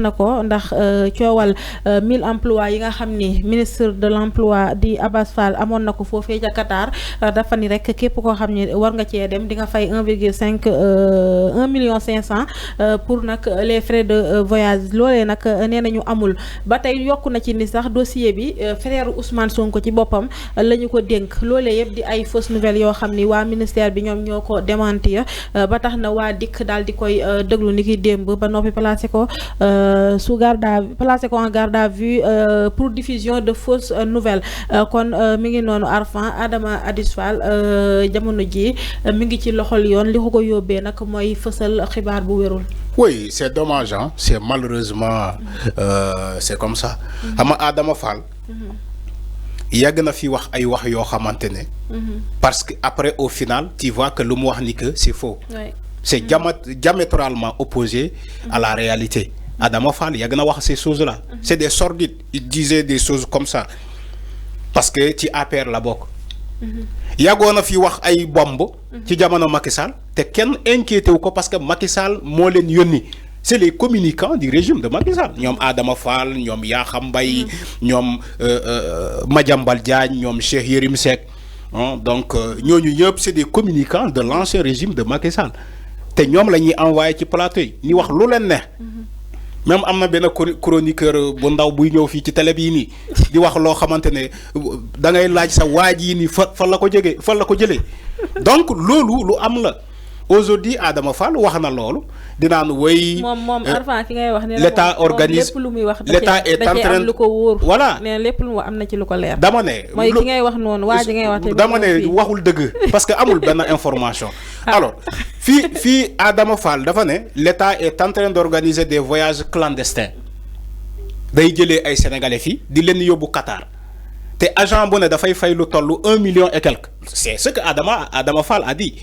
nako ndax ciowal 1000 emplois yi nga xamni ministre de l'emploi di Abass Fall amon nako fofé ca Qatar dafa ni rek képp ko xamni war nga ci dem di nga fay 1,5 1,500,000 pour nak les frais de voyage lolé nak nénañu amul batay yokku na ci ni sax dossier bi frère Ousmane Sonko ci bopam lañu ko denk lolé yeb di ay fausse nouvelle yo xamni wa ministère bi ñom ñoko démentir ba tax na wa dik dal di koy deglu niki demb ba nopi placer ko sous garde à placé en garde à vue pour diffusion de fausses nouvelles kon mi ngi noonu Arfan Adama Addis Fall jamono ji mi ngi ci loxol yoon li ko yóbbee nag mooy fësal xibaar bu wérul. Oui, c'est dommage, hein? C'est malheureusement c'est comme ça. Ama Adama Fall yàgg na fi wax ay wax yoo xamante ne parce que après au final tu vois que lu mu wax ni que c'est faux. C'est diamétralement opposé à la réalité. Adama Fall yàgg na wax ces choses là c'est des sordides, il disait des choses comme ça parce que ci APR la bokk yàggoon na fi wax ay bomb ci jamono Macky Sall te kenn inquiété wu ko parce que Macky Sall moo leen yónni. C'est les communicants du régime de Macky Sall ñoom Adama Fall ñoom Yakham Mbaye ñoom Madiambal Diagne ñoom Cheikh Yérim Seck donc ñooñu ñëpp c'est des communicants de l'ancien régime de Macky Sall te ñoom la ñuy envoyé ci plateau yi ni wax lu leen ne même am na benn chroniqueur bu ndaw buy ñëw fii ci télé bii nii di wax loo xamante ne da ngay laaj sa waaj yi nii fan la ko jege fan la ko jëlee donc loolu lu am la aujourd'hui Adama Fall wax na loolu dinaan wéy Arfan ki ngay wax ne l'État organise lépp lu muy wax l'État est en train lu ko wóor voilà ne lépp lu mu am na ci lu ko leer dama ne mooy ki ngay wax noonu waa ji ngay wax dama ne waxul dëgg parce que amul benn information alors fii Adama Fall dafa ne l'État est en train d'organiser des voyages clandestins day jëlee ay sénégalais fii di leen yóbbu Qatar te agent bu ne dafay fay lu tollu 1 million et quelque c'est ce que Adama Fall a dit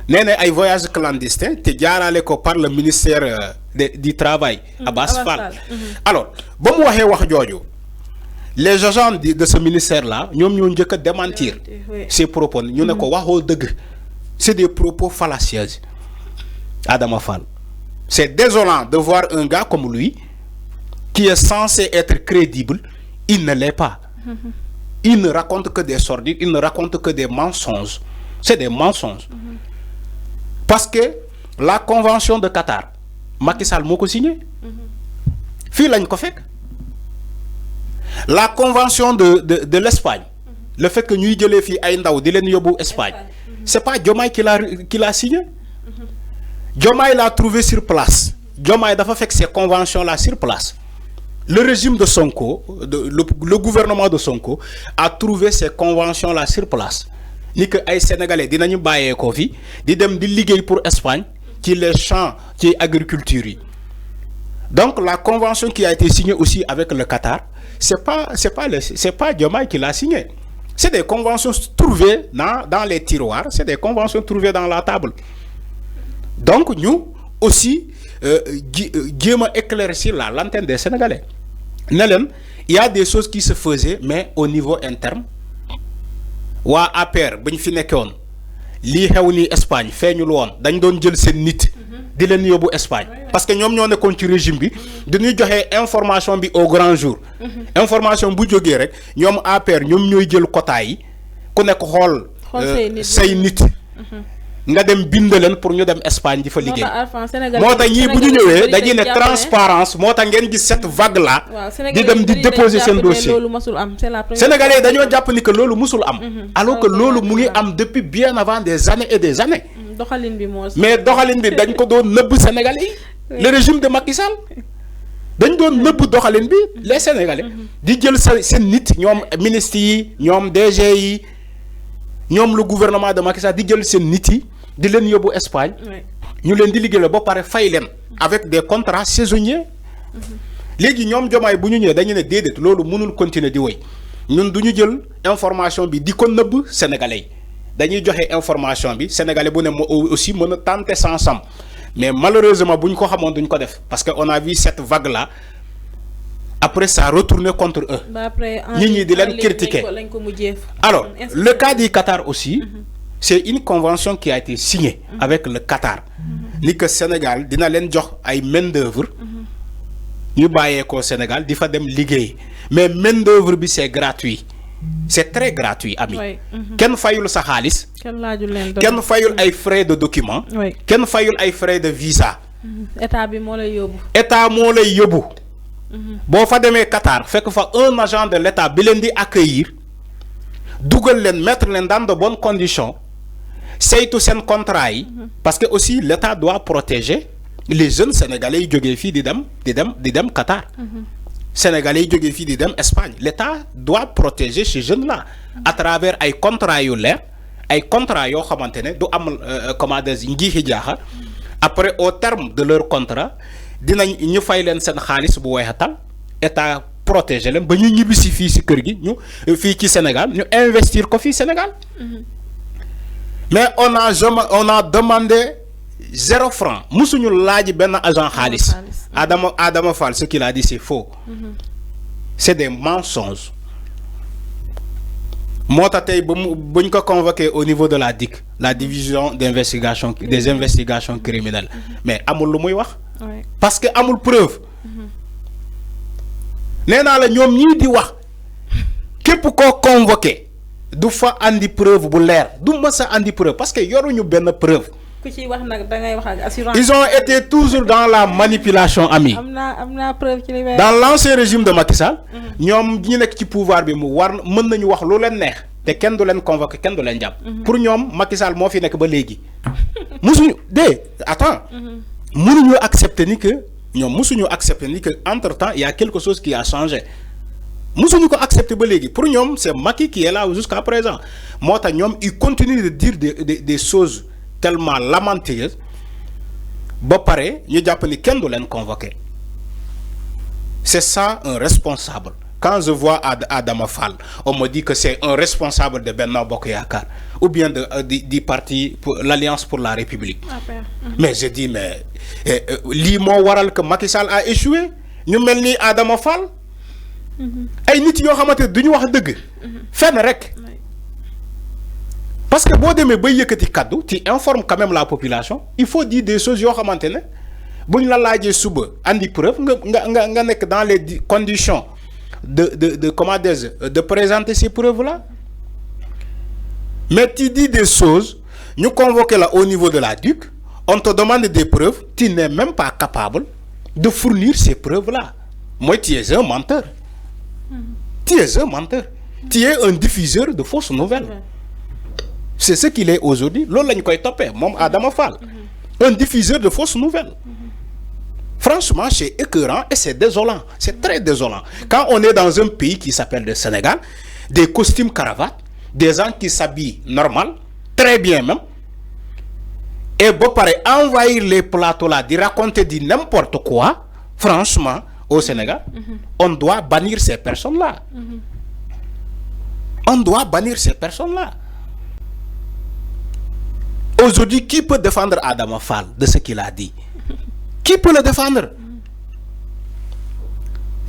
nee na ay voyages clandestins te jaarale ko par le ministère du travail Abass Fall alors ba mu waxee wax jooju les agents de ce ministère là ñoom ñoo njëkk a démentir ces propos ñu ne ko waxoo dëgg c'est des propos fallacieux Adama Fall c'est désolant de voir un gars comme lui qui est censé être crédible il ne l'est pas il ne raconte que des sordides il ne raconte que des mensonges c'est des mensonges parce que la convention de Qatar Macky Sall moo ko signé fii lañ ko fekk la convention de l'Espagne le fait que ñuy jëlee fii ay ndaw di leen yóbbu Espagne c'est pas Diomaye qui l'a signé Diomaye l'a trouvé sur place Diomaye dafa fekk ces conventions là sur place le régime de Sonko le gouvernement de Sonko a trouvé ces conventions là sur place ni que ay sénégalais dinañu bàyyeekoo fi di dem di liggéey pour Espagne ci les champs ci agriculture yi donc la convention qui a été signée aussi avec le Qatar c'est pas Diomaye qui l'a signé c'est des conventions trouvées dans les tiroirs c'est des conventions trouvées dans la table donc ñu aussi jéem a éclaircir la lanterne des sénégalais ne leen il y a des choses qui se faisaient mais au niveau interne waa APR ba ñu fi nekkoon lii xew ni Espagne feeñul woon dañ doon jël seen nit di leen yóbbu Espagne parce que ñoom ñoo nekkoon ci régime bi dañuy joxe information bi au grand jour information bu jógee rek ñoom APR ñoom ñooy jël quota yi ku nekk xool say nit nga dem bind leen pour ñu dem Espagne di fa liggéey moo tax ñii bu ñu ñëwee dañuy ne transparence moo tax ngeen gis cette vague là di dem di déposer seen dossier sénégalais dañoo jàpp ni que loolu musul am alors que loolu mu ngi am depuis bien avant des années et des années mais doxalin bi dañ ko doon nëbb sénégalais yi le régime de Macky Sall dañ doon nëbb doxalin bi les sénégalais di jël seen nit ñoom ministres yi ñoom DG yi ñoom le gouvernement de Macky Sall di jël seen nit yi di leen yóbbu Espagne ñu leen di liggéey ba pare fay leen avec des contrats saisonniers léegi ñoom Diomaye bu ñu ñëwee dañu ne déedéet loolu mënul continuer di woy ñun du ñu jël information bi di ko nëbb sénégalais yi dañuy joxe information bi sénégalais bu ne aussi mën a tenter sans sam mais malheureusement bu ñu ko xamoon duñ ko def parce que on a vu cette vague là après ça a retourné contre eux ñi di leen critiquer alors le cas du Qatar aussi c'est une convention qui a été signée avec le Qatar ni que Sénégal dina leen jox ay main d'œuvre ñu bàyyeekoo Sénégal di fa dem liggéey mais main d'œuvre bi c'est gratuit c'est très gratuit ami kenn fayul sa xaalis kenn fayul ay frais de document kenn fayul ay frais de visa état bi moo lay yóbbu état moo lay yóbbu boo fa demee Qatar fekk fa un agent de l'état bi leen di accueillir dugal leen mettre leen dans de bonnes conditions saytu seen contrat yi parce que aussi l'état doit protéger les jeunes sénégalais yi jógee fii di dem Qatar sénégalais yi jógee fii di dem Espagne l'état doit protéger ces jeunes là à travers ay contrats yu leer ay contrats yoo xamante ne du am comment dire njiixi jaaxa après au terme de leur contrat dinañ ñu fay leen seen xaalis bu weexatal état protéger leen ba ñu ñibbisi fii si kër gi ñu fii ci Sénégal ñu investir ko fii Sénégal mais on a demandé 0 franc musuñu laaj benn agent xaalis Adama Fall ce qu'il a dit c'est faux c'est des mensonges moo tax tey buñ ko convoqué au niveau de la DIC la division d'investigation des investigations criminelles mais amul lu muy wax parce que amul preuve nee naa la ñoom ñii di wax képp koo convoqué du fa andi preuve bu leer du mës a andi preuve parce que yoruñu benn preuve. ku ci wax nag da ngay wax ak assurance. Ils ont été toujours dans la manipulation ami. am naa preuve ci li may dans l'ancien régime de Macky Sall. ñoom ñi nekk ci pouvoir bi mu war mën nañu wax lu leen neex te kenn du leen convoqué kenn du leen jàpp. pour ñoom Macky Sall moo fi nekk ba léegi. musuñu attends. mënuñu accepter ni que ñoom musuñu accepter ni que entre temps il y a quelque chose qui a changé. musuñu ko accepter ba léegi pour ñoom c'est Macky qui est là jusqu'à présent moo tax ñoom il continue de dire des choses tellement lamenteuses ba pare ñu jàpp ni kenn du leen convoqué c'est ça un responsable quand je vois Adama Fall on me dit que c'est un responsable de Benno Bokk Yaakaar ou bien du parti pour l'Alliance pour la République mais je dis mais lii moo waral que Macky Sall a échoué ñu mel ni Adama Fall ay nit yoo xamante ne duñu wax dëgg fenn rek parce que boo demee bay yëkkati kaddu tu informes quand même la population il faut dire des choses yoo xamante ne buñ la laajee suba andi preuve nga nekk dans les conditions de comment dire de présenter ces preuves là mais tu dis des choses ñu convoqué la au niveau de la DIC on te demande des preuves tu n'es même pas capable de fournir ces preuves là mooy tu es un menteur. Tu es un menteur. Tu es un diffuseur de fausses nouvelles. C'est ce qu'il est aujourd'hui. Loolu lañ koy toppee moom Adama Fall. Un diffuseur de fausses nouvelles. Franchement, c'est écœurant et c'est désolant. C'est très désolant. Quand on est dans un pays qui s'appelle le Sénégal, des costumes cravates, des gens qui s'habillent normal, très bien même, et ba pare envahir les plateaux là, di raconter di n'importe quoi, franchement, au Sénégal, on doit bannir ces personnes-là. On doit bannir ces personnes-là. Aujourd'hui, qui peut défendre Adama Fall de ce qu'il a dit? Qui peut le défendre?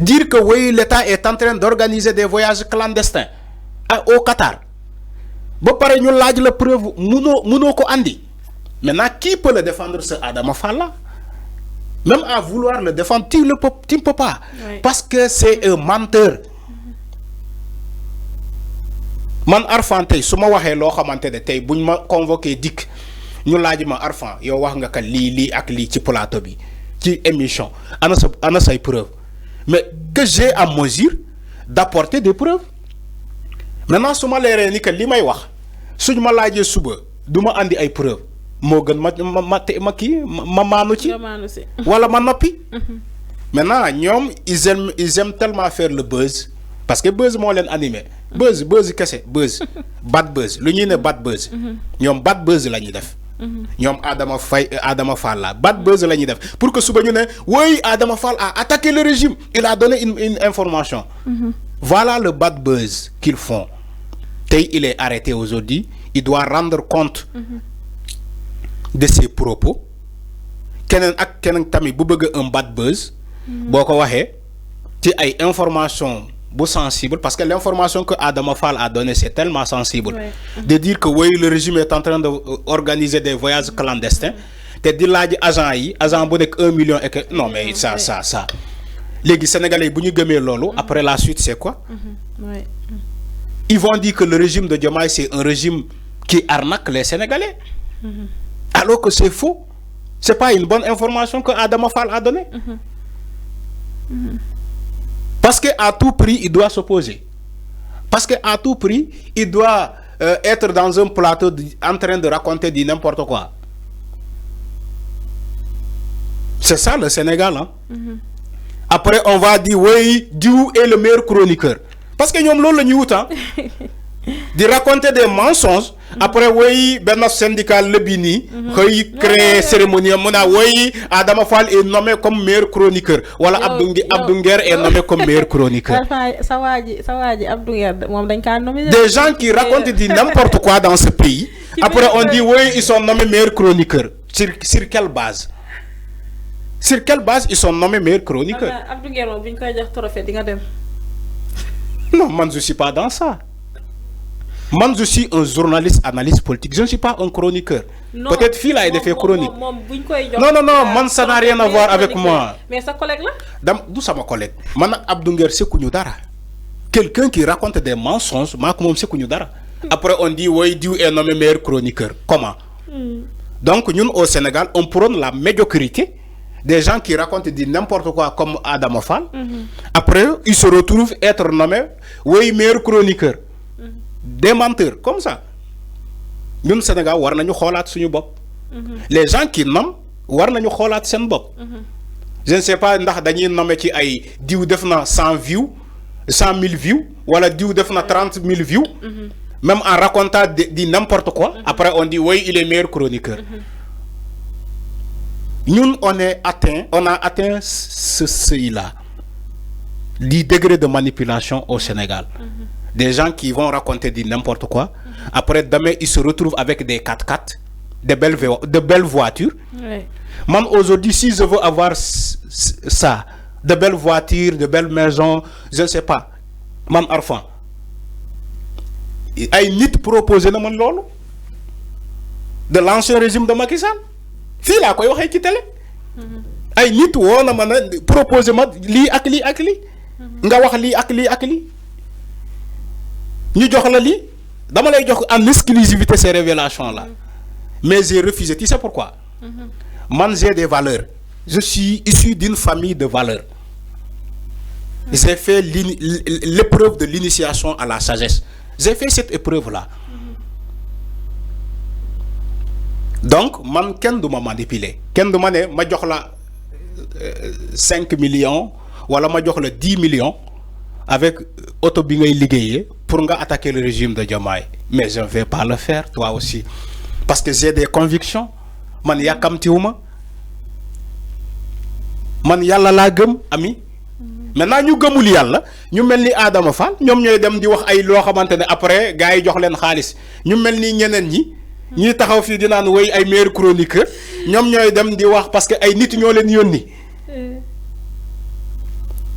Dire que oui, l'État est en train d'organiser des voyages clandestins au Qatar. Bon, pareil, nous l'avons la preuve, nous ko andi. Maintenant, qui peut le défendre, ce Adama Fall-là? Même à vouloir le défendre, tu ne peux pas. Oui. Parce que c'est un menteur. Man Arfan tey su ma waxee loo xamante ne tey buñ ma convoqué dikk ñu laaj ma Arfan yow wax nga ka lii ak lii ci plateau bi ci émission ana say preuves mais que j'ai à mesure d'apporter des preuves maintenant su ma leeree ni que li may wax suñ ma laajee suba du ma andi ay preuves moo gën ma maanu ci wala ma noppi. Maintenant ñoom ils aiment tellement faire le buzz parce que buzz moo leen animé buzz kese buzz bad buzz lu ñuy ne bad buzz ñoom bad buzz la ñuy def ñoom Adama Fall la bad buzz la ñuy def pour que suba ñu ne oui Adama Fall a attaqué le régime il a donné une information voilà le bad buzz qu'ils font tey il est arrêté aujourd'hui il doit rendre compte de ses propos keneen ak keneen tamit bu bëgg un bad buzz boo ko waxee ci ay information bu sensible parce que l'information que Adama Fall a donné c'est tellement sensible de dire que oui le régime est en train d'organiser des voyages clandestins te di laaj agent bu nekk 1 million et que non mais ça Les Sénégalais, si nous après la suite, c'est quoi? Ouais. Ils vont dire que le régime de Diomaye, c'est un régime qui arnaque les Sénégalais. Alors que c'est faux. Ce n'est pas une bonne information que Adama Fall a donnée. Parce qu'à tout prix, il doit s'opposer. Parce qu'à tout prix, il doit être dans un plateau en train de raconter du n'importe quoi. C'est ça le Sénégal. Hein? Après, on va dire, oui, Dieu est le meilleur chroniqueur. Parce que nous avons le temps de raconter des mensonges. Après, oui, ben syndical le Bini, qui crée cérémonie, oui, Adama Fall est nommé comme meilleur chroniqueur. Voilà, Abdounger est nommé comme meilleur chroniqueur. Des gens qui racontent n'importe quoi dans ce pays. Après, on dit, oui, ils sont nommés meilleurs chroniqueurs. Sur quelle base? Sur quelle base ils sont nommés meilleurs chroniqueurs? Non, moi je ne suis pas dans ça. Moi je suis un journaliste, analyste politique. Je ne suis pas un chroniqueur. Peut-être Phil a été fait chronique. Non, man, ça n'a rien à voir avec moi. Mais sa collègue là? D'où ça ma collègue? Mana Abdounger c'est Kounoudara. Quelqu'un qui raconte des mensonges, c'est Kounoudara. Après on dit, oui, Dieu est nommé meilleur chroniqueur. Comment? Donc nous au Sénégal, on prône la médiocrité. Des gens qui racontent n'importe quoi comme Adama Fall. Après, ils se retrouvent être nommés, oui, meilleur chroniqueur. Des menteurs, comme ça. Nous, au Sénégal, nous avons fait bop. Les gens qui nomment, nous avons fait sen bop. Je ne sais pas, nous avons nommé qui aille, Dieu defna 100 views, 100 000 views, ou alors Dieu defna 30 000 views, même en racontant n'importe quoi. Après, on dit, oui, il est meilleur chroniqueur. Nous, on a atteint ce seuil-là, du degré de manipulation au Sénégal. Des gens qui vont raconter n'importe quoi. Après, demain, ils se retrouvent avec des 4x4, de belles voitures. Moi, aujourd'hui, si je veux avoir ça, de belles voitures, de belles maisons, je ne sais pas. Mon enfant, il y a une proposé de l'ancien régime de Macky Sall. Fii laa koy waxee ci télé ay nit woo na ma ne proposé ma lii ak lii ak lii nga wax lii ak lii ak lii ñu jox la lii dama lay jox en exclusivité ces révélations là mais j'ai refusé. Tu sais pourquoi? Man j'ai des valeurs. Je suis issu d'une famille de valeurs. J'ai fait l'épreuve de l'initiation à la sagesse. J'ai fait cette épreuve là. Donc, man, ken du ma manipuler. Ken du ma ne ma jox la 5 millions wala ma jox la 10 millions avec auto bi ngay liggéeyee pour nga attaquer le régime de Diomaye. Mais je ne vais pas le faire, toi aussi. Parce que j'ai des convictions. Man yakamtiwuma. Man yalla la gëm ami. Maintenant ñu gëmul yalla, ñu melni Adama Fall, ñom ñoy dem di wax ay lo xamantene après gaay jox leen xaalis. Ñu melni ñeneen ñi ñi taxaw fi di naan way ay meilleur chroniqueur ñom ñoy dem di wax parce que ay nit ñoo leen yoni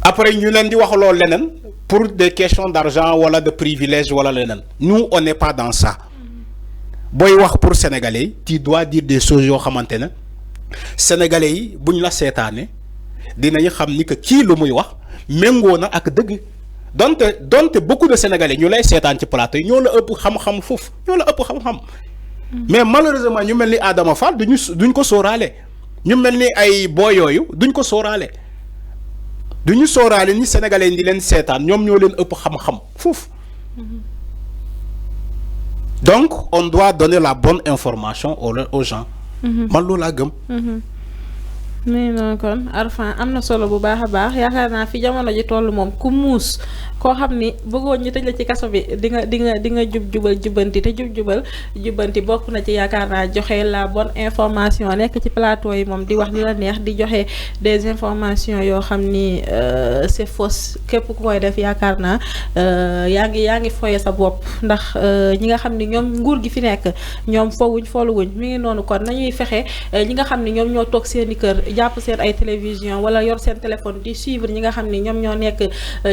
après ñu leen di wax lo lenen pour des questions d'argent wala de privilèges wala lenen. Nous on n'est pas dans ça. Boy wax pour sénégalais tu dois dire des choses yo xamantene sénégalais yi buñ la sétané dinañ xam ni que ki lu muy wax mengo na ak deug. Donte beaucoup de sénégalais ñu lay sétane ci plateau ñoo la ëpp xam-xam fouf ñoo la ëpp xam-xam. Mais malheureusement ñu melni Adama Fall duñ ko sóoraale ñu melni ay boy yoyu duñ ko sóoraale duñu sóoraale ni sénégalais di leen seetaan ñom ñoo leen ëpp xam-xam fouf. Donc on doit donner la bonne information aux gens. Man loolu laa gëm. mais non kon Arfan am na solo bu baax a baax yaakaar naa fi jamono ji toll moom ku muus koo xam ni bëggoon ñu tëj la ci kaso bi di nga jubal jubbanti te jubal jubbanti bokk na ci yaakaar naa joxe la bonne information nekk ci plateau yi moom di wax li la neex di joxe des informations yoo xam ni c'est fausse képp ku koy def yaakaar naa yaa ngi foye sa bopp ndax ñi nga xam ni ñoom nguur gi fi nekk ñoom fooluwuñ mi ngi noonu kon nañuy fexe ñi nga xam ni ñoom ñoo toog seeni kër jàpp seen ay télévision wala yor seen téléphone di suivre ñi nga xam ni ñoom ñoo nekk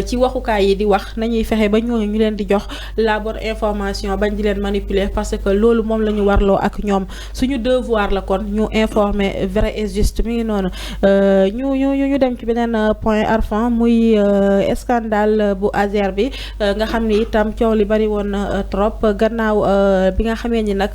ci waxukaay yi di wax nañuy fexe ba ñooñu ñu leen di jox la bonne information bañ di leen manipuler parce que loolu moom la ñu warloo ak ñoom suñu devoir la kon ñu informer vrai et juste mi ngi noonu ñu dem ci beneen point Arfan muy scandale bu Azer bi nga xam ni itam coow li bari woon trop gannaaw bi nga xamee ni nag